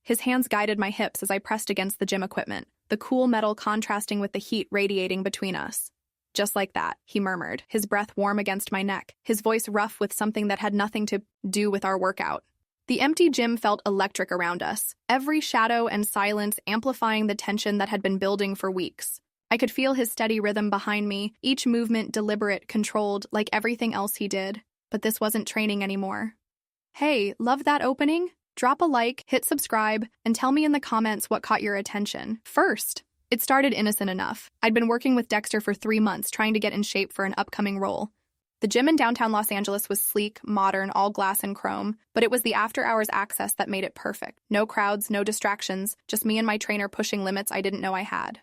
His hands guided my hips as I pressed against the gym equipment, the cool metal contrasting with the heat radiating between us. Just like that, he murmured, his breath warm against my neck, his voice rough with something that had nothing to do with our workout. The empty gym felt electric around us, every shadow and silence amplifying the tension that had been building for weeks. I could feel his steady rhythm behind me, each movement deliberate, controlled, like everything else he did. But this wasn't training anymore. Hey, love that opening? Drop a like, hit subscribe, and tell me in the comments what caught your attention. First, it started innocent enough. I'd been working with Dexter for 3 months, trying to get in shape for an upcoming role. The gym in downtown Los Angeles was sleek, modern, all glass and chrome, but it was the after-hours access that made it perfect. No crowds, no distractions, just me and my trainer pushing limits I didn't know I had.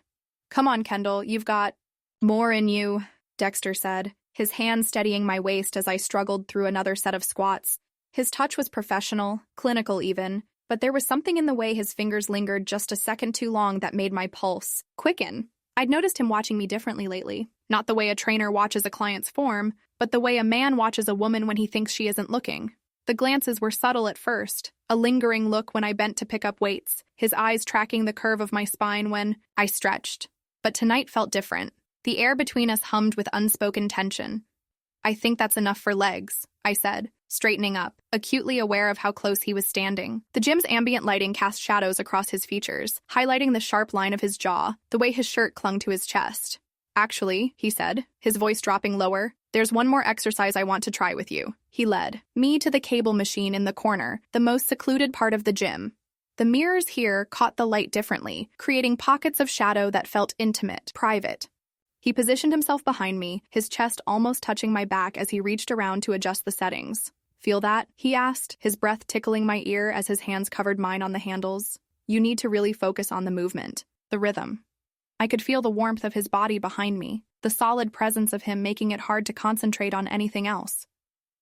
Come on, Kendall, you've got more in you, Dexter said, his hand steadying my waist as I struggled through another set of squats. His touch was professional, clinical even, but there was something in the way his fingers lingered just a second too long that made my pulse quicken. I'd noticed him watching me differently lately. Not the way a trainer watches a client's form, but the way a man watches a woman when he thinks she isn't looking. The glances were subtle at first, a lingering look when I bent to pick up weights, his eyes tracking the curve of my spine when I stretched. But tonight felt different. The air between us hummed with unspoken tension. I think that's enough for legs, I said, straightening up, acutely aware of how close he was standing. The gym's ambient lighting cast shadows across his features, highlighting the sharp line of his jaw, the way his shirt clung to his chest. Actually, he said, his voice dropping lower, there's one more exercise I want to try with you. He led me to the cable machine in the corner, the most secluded part of the gym. The mirrors here caught the light differently, creating pockets of shadow that felt intimate, private. He positioned himself behind me, his chest almost touching my back as he reached around to adjust the settings. Feel that? He asked, his breath tickling my ear as his hands covered mine on the handles. You need to really focus on the movement, the rhythm. I could feel the warmth of his body behind me, the solid presence of him making it hard to concentrate on anything else.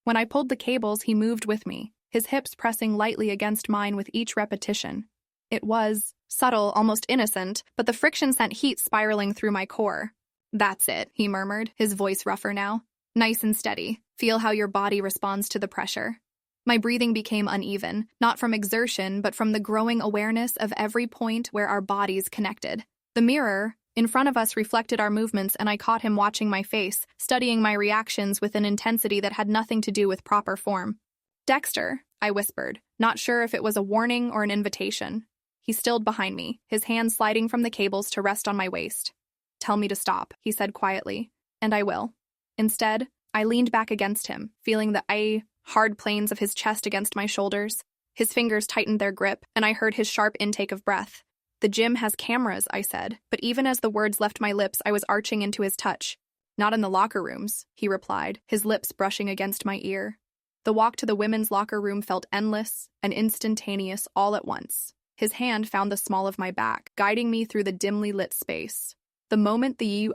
When I pulled the cables, he moved with me, his hips pressing lightly against mine with each repetition. It was subtle, almost innocent, but the friction sent heat spiraling through my core. That's it, he murmured, his voice rougher now. Nice and steady. Feel how your body responds to the pressure. My breathing became uneven, not from exertion, but from the growing awareness of every point where our bodies connected. The mirror in front of us reflected our movements, and I caught him watching my face, studying my reactions with an intensity that had nothing to do with proper form. Dexter, I whispered, not sure if it was a warning or an invitation. He stilled behind me, his hands sliding from the cables to rest on my waist. Tell me to stop, he said quietly, and I will. Instead, I leaned back against him, feeling the hard planes of his chest against my shoulders. His fingers tightened their grip, and I heard his sharp intake of breath. The gym has cameras, I said, but even as the words left my lips, I was arching into his touch. Not in the locker rooms, he replied, his lips brushing against my ear. The walk to the women's locker room felt endless and instantaneous all at once. His hand found the small of my back, guiding me through the dimly lit space. The moment the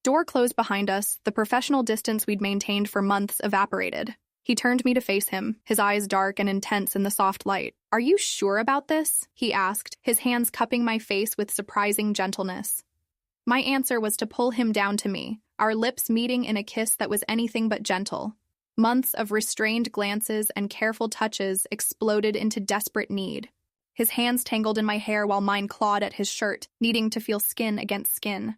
door closed behind us, the professional distance we'd maintained for months evaporated. He turned me to face him, his eyes dark and intense in the soft light. Are you sure about this? He asked, his hands cupping my face with surprising gentleness. My answer was to pull him down to me, our lips meeting in a kiss that was anything but gentle. Months of restrained glances and careful touches exploded into desperate need. His hands tangled in my hair while mine clawed at his shirt, needing to feel skin against skin.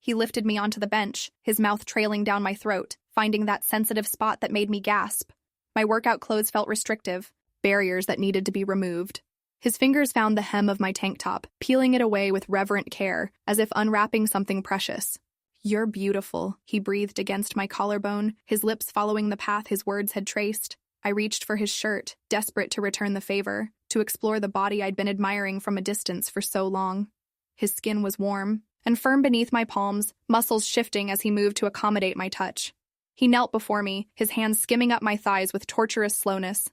He lifted me onto the bench, his mouth trailing down my throat, finding that sensitive spot that made me gasp. My workout clothes felt restrictive, barriers that needed to be removed. His fingers found the hem of my tank top, peeling it away with reverent care, as if unwrapping something precious. You're beautiful, he breathed against my collarbone, his lips following the path his words had traced. I reached for his shirt, desperate to return the favor, to explore the body I'd been admiring from a distance for so long. His skin was warm and firm beneath my palms, muscles shifting as he moved to accommodate my touch. He knelt before me, his hands skimming up my thighs with torturous slowness.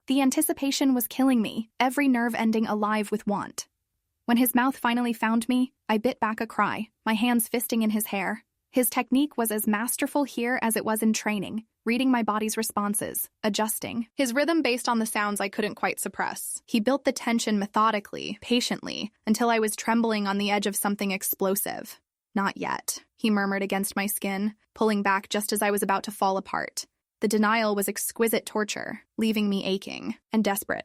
The anticipation was killing me, every nerve ending alive with want. When his mouth finally found me, I bit back a cry, my hands fisting in his hair. His technique was as masterful here as it was in training, reading my body's responses, adjusting. His rhythm based on the sounds I couldn't quite suppress. He built the tension methodically, patiently, until I was trembling on the edge of something explosive. Not yet, he murmured against my skin, pulling back just as I was about to fall apart. The denial was exquisite torture, leaving me aching and desperate.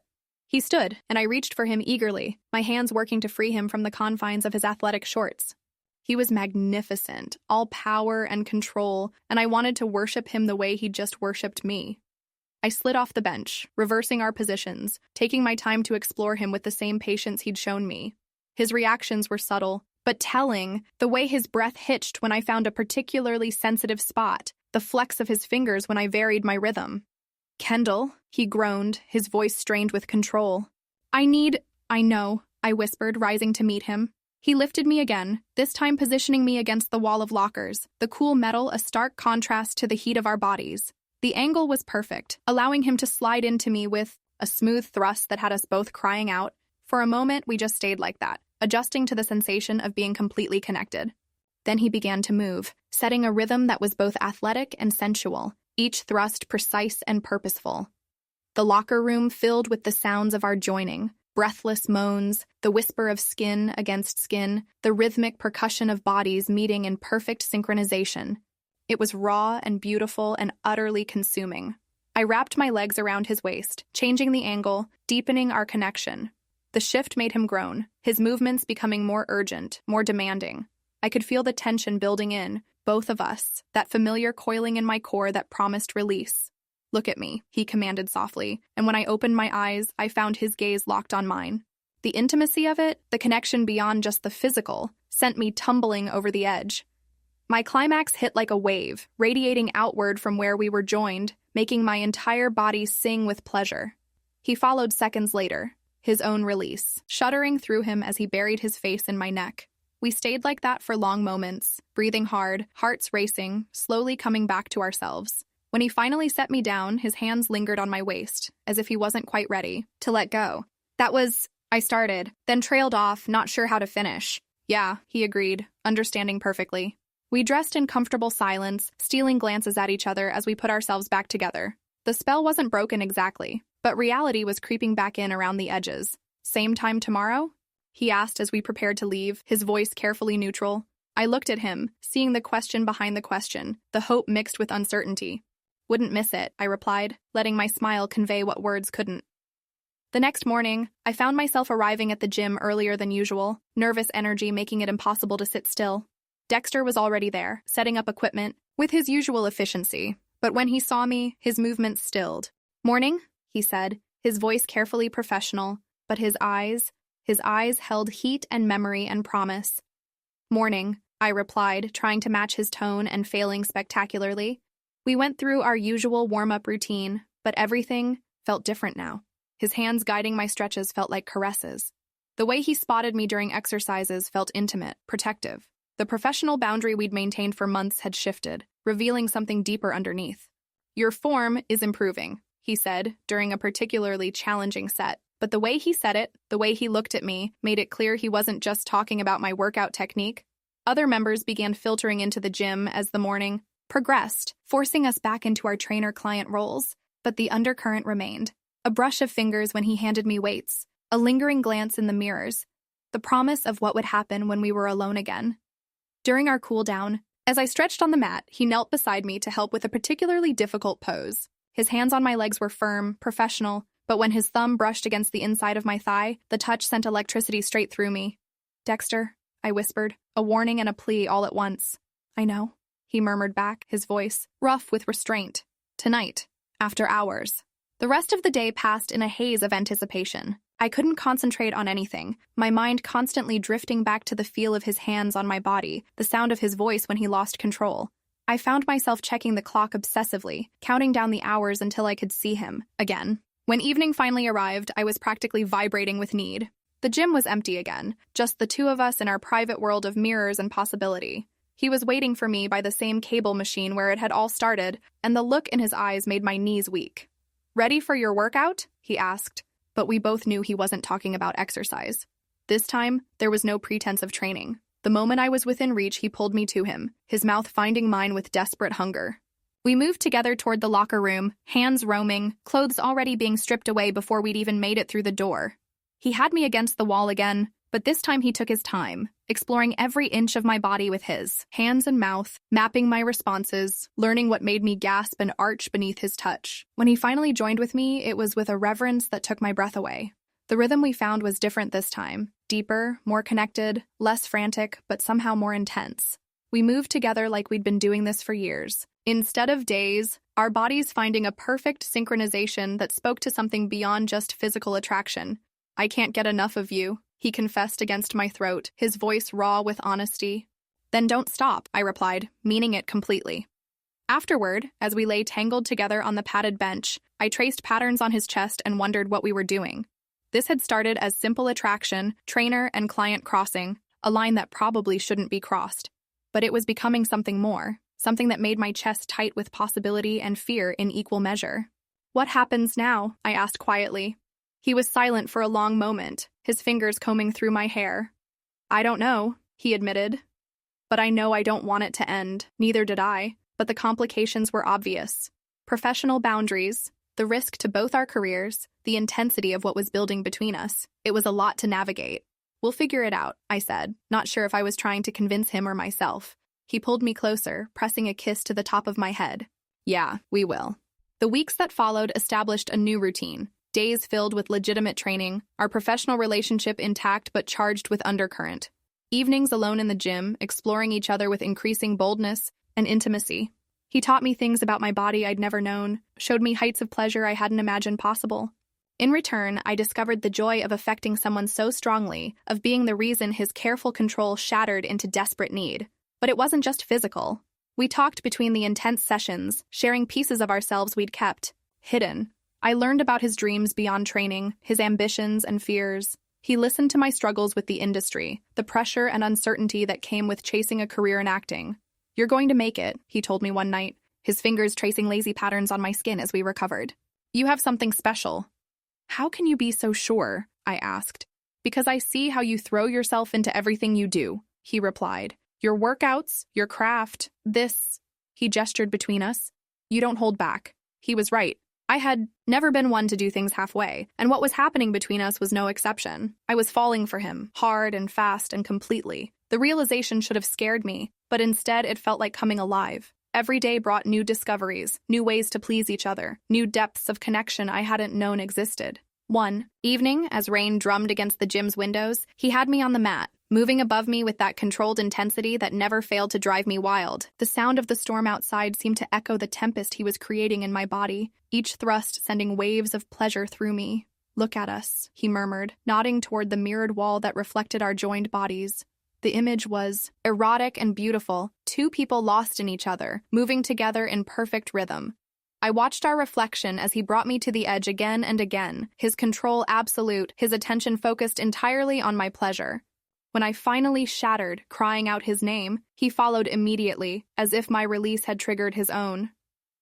He stood, and I reached for him eagerly, my hands working to free him from the confines of his athletic shorts. He was magnificent, all power and control, and I wanted to worship him the way he'd just worshipped me. I slid off the bench, reversing our positions, taking my time to explore him with the same patience he'd shown me. His reactions were subtle, but telling, the way his breath hitched when I found a particularly sensitive spot, the flex of his fingers when I varied my rhythm. "Kendall," he groaned, his voice strained with control. I know," I whispered, rising to meet him. He lifted me again, this time positioning me against the wall of lockers, the cool metal a stark contrast to the heat of our bodies. The angle was perfect, allowing him to slide into me with a smooth thrust that had us both crying out. For a moment, we just stayed like that, adjusting to the sensation of being completely connected. Then he began to move, setting a rhythm that was both athletic and sensual, each thrust precise and purposeful. The locker room filled with the sounds of our joining, breathless moans, the whisper of skin against skin, the rhythmic percussion of bodies meeting in perfect synchronization. It was raw and beautiful and utterly consuming. I wrapped my legs around his waist, changing the angle, deepening our connection. The shift made him groan, his movements becoming more urgent, more demanding. I could feel the tension building in, both of us, that familiar coiling in my core that promised release. "Look at me," he commanded softly, and when I opened my eyes, I found his gaze locked on mine. The intimacy of it, the connection beyond just the physical, sent me tumbling over the edge. My climax hit like a wave, radiating outward from where we were joined, making my entire body sing with pleasure. He followed seconds later, his own release, shuddering through him as he buried his face in my neck. We stayed like that for long moments, breathing hard, hearts racing, slowly coming back to ourselves. When he finally set me down, his hands lingered on my waist, as if he wasn't quite ready to let go. I started, then trailed off, not sure how to finish. "Yeah," he agreed, understanding perfectly. We dressed in comfortable silence, stealing glances at each other as we put ourselves back together. The spell wasn't broken exactly, but reality was creeping back in around the edges. "Same time tomorrow?" he asked as we prepared to leave, his voice carefully neutral. I looked at him, seeing the question behind the question, the hope mixed with uncertainty. "Wouldn't miss it," I replied, letting my smile convey what words couldn't. The next morning, I found myself arriving at the gym earlier than usual, nervous energy making it impossible to sit still. Dexter was already there, setting up equipment, with his usual efficiency, but when he saw me, his movements stilled. "Morning," he said, his voice carefully professional, but his eyes held heat and memory and promise. "Morning," I replied, trying to match his tone and failing spectacularly. We went through our usual warm-up routine, but everything felt different now. His hands guiding my stretches felt like caresses. The way he spotted me during exercises felt intimate, protective. The professional boundary we'd maintained for months had shifted, revealing something deeper underneath. "Your form is improving," he said, during a particularly challenging set. But the way he said it, the way he looked at me, made it clear he wasn't just talking about my workout technique. Other members began filtering into the gym as the morning progressed, forcing us back into our trainer-client roles, but the undercurrent remained. A brush of fingers when he handed me weights, a lingering glance in the mirrors, the promise of what would happen when we were alone again. During our cool-down, as I stretched on the mat, he knelt beside me to help with a particularly difficult pose. His hands on my legs were firm, professional, but when his thumb brushed against the inside of my thigh, the touch sent electricity straight through me. "Dexter," I whispered, a warning and a plea all at once. "I know," he murmured back, his voice rough with restraint. "Tonight, after hours." The rest of the day passed in a haze of anticipation. I couldn't concentrate on anything, my mind constantly drifting back to the feel of his hands on my body, the sound of his voice when he lost control. I found myself checking the clock obsessively, counting down the hours until I could see him again. When evening finally arrived, I was practically vibrating with need. The gym was empty again, just the two of us in our private world of mirrors and possibility. He was waiting for me by the same cable machine where it had all started, and the look in his eyes made my knees weak. "Ready for your workout?" he asked, but we both knew he wasn't talking about exercise. This time, there was no pretense of training. The moment I was within reach, he pulled me to him, his mouth finding mine with desperate hunger. We moved together toward the locker room, hands roaming, clothes already being stripped away before we'd even made it through the door. He had me against the wall again, but this time he took his time, exploring every inch of my body with his hands and mouth, mapping my responses, learning what made me gasp and arch beneath his touch. When he finally joined with me, it was with a reverence that took my breath away. The rhythm we found was different this time. Deeper, more connected, less frantic, but somehow more intense. We moved together like we'd been doing this for years. Instead of days, our bodies finding a perfect synchronization that spoke to something beyond just physical attraction. "I can't get enough of you," he confessed against my throat, his voice raw with honesty. "Then don't stop," I replied, meaning it completely. Afterward, as we lay tangled together on the padded bench, I traced patterns on his chest and wondered what we were doing. This had started as simple attraction, trainer and client crossing, a line that probably shouldn't be crossed. But it was becoming something more, something that made my chest tight with possibility and fear in equal measure. "What happens now?" I asked quietly. He was silent for a long moment, his fingers combing through my hair. "I don't know," he admitted. "But I know I don't want it to end. Neither did I, but the complications were obvious. Professional boundaries, the risk to both our careers, the intensity of what was building between us. It was a lot to navigate. "We'll figure it out," I said, not sure if I was trying to convince him or myself. He pulled me closer, pressing a kiss to the top of my head. "Yeah, we will." The weeks that followed established a new routine. Days filled with legitimate training, our professional relationship intact but charged with undercurrent. Evenings alone in the gym, exploring each other with increasing boldness and intimacy. He taught me things about my body I'd never known, showed me heights of pleasure I hadn't imagined possible. In return, I discovered the joy of affecting someone so strongly, of being the reason his careful control shattered into desperate need. But it wasn't just physical. We talked between the intense sessions, sharing pieces of ourselves we'd kept hidden. I learned about his dreams beyond training, his ambitions and fears. He listened to my struggles with the industry, the pressure and uncertainty that came with chasing a career in acting. "You're going to make it," he told me one night, his fingers tracing lazy patterns on my skin as we recovered. "You have something special." "How can you be so sure?" I asked. "Because I see how you throw yourself into everything you do," he replied. "Your workouts, your craft, this." He gestured between us. "You don't hold back." He was right. I had never been one to do things halfway, and what was happening between us was no exception. I was falling for him, hard and fast and completely. The realization should have scared me, but instead it felt like coming alive. Every day brought new discoveries, new ways to please each other, new depths of connection I hadn't known existed. One evening, as rain drummed against the gym's windows, he had me on the mat, moving above me with that controlled intensity that never failed to drive me wild. The sound of the storm outside seemed to echo the tempest he was creating in my body, each thrust sending waves of pleasure through me. "Look at us," he murmured, nodding toward the mirrored wall that reflected our joined bodies. The image was erotic and beautiful, two people lost in each other, moving together in perfect rhythm. I watched our reflection as he brought me to the edge again and again, his control absolute, his attention focused entirely on my pleasure. When I finally shattered, crying out his name, he followed immediately, as if my release had triggered his own.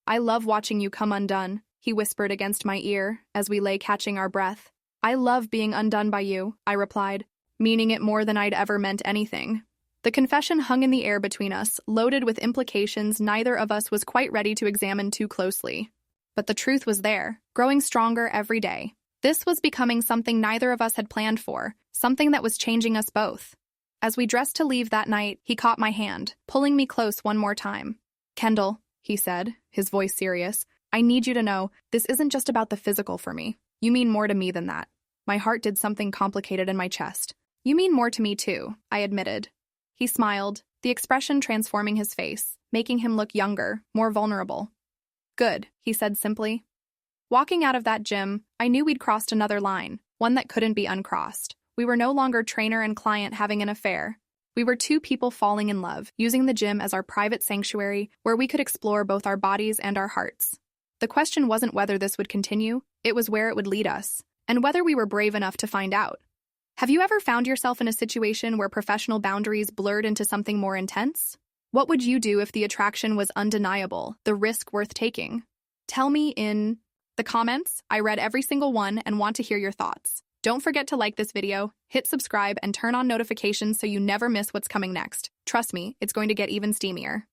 "I love watching you come undone," he whispered against my ear as we lay catching our breath. "I love being undone by you," I replied, meaning it more than I'd ever meant anything. The confession hung in the air between us, loaded with implications neither of us was quite ready to examine too closely. But the truth was there, growing stronger every day. This was becoming something neither of us had planned for, something that was changing us both. As we dressed to leave that night, he caught my hand, pulling me close one more time. "Kendall," he said, his voice serious, "I need you to know, this isn't just about the physical for me. You mean more to me than that." My heart did something complicated in my chest. "You mean more to me too," I admitted. He smiled, the expression transforming his face, making him look younger, more vulnerable. "Good," he said simply. Walking out of that gym, I knew we'd crossed another line, one that couldn't be uncrossed. We were no longer trainer and client having an affair. We were two people falling in love, using the gym as our private sanctuary where we could explore both our bodies and our hearts. The question wasn't whether this would continue, it was where it would lead us, and whether we were brave enough to find out. Have you ever found yourself in a situation where professional boundaries blurred into something more intense? What would you do if the attraction was undeniable, the risk worth taking? Tell me in the comments. I read every single one and want to hear your thoughts. Don't forget to like this video, hit subscribe, and turn on notifications so you never miss what's coming next. Trust me, it's going to get even steamier.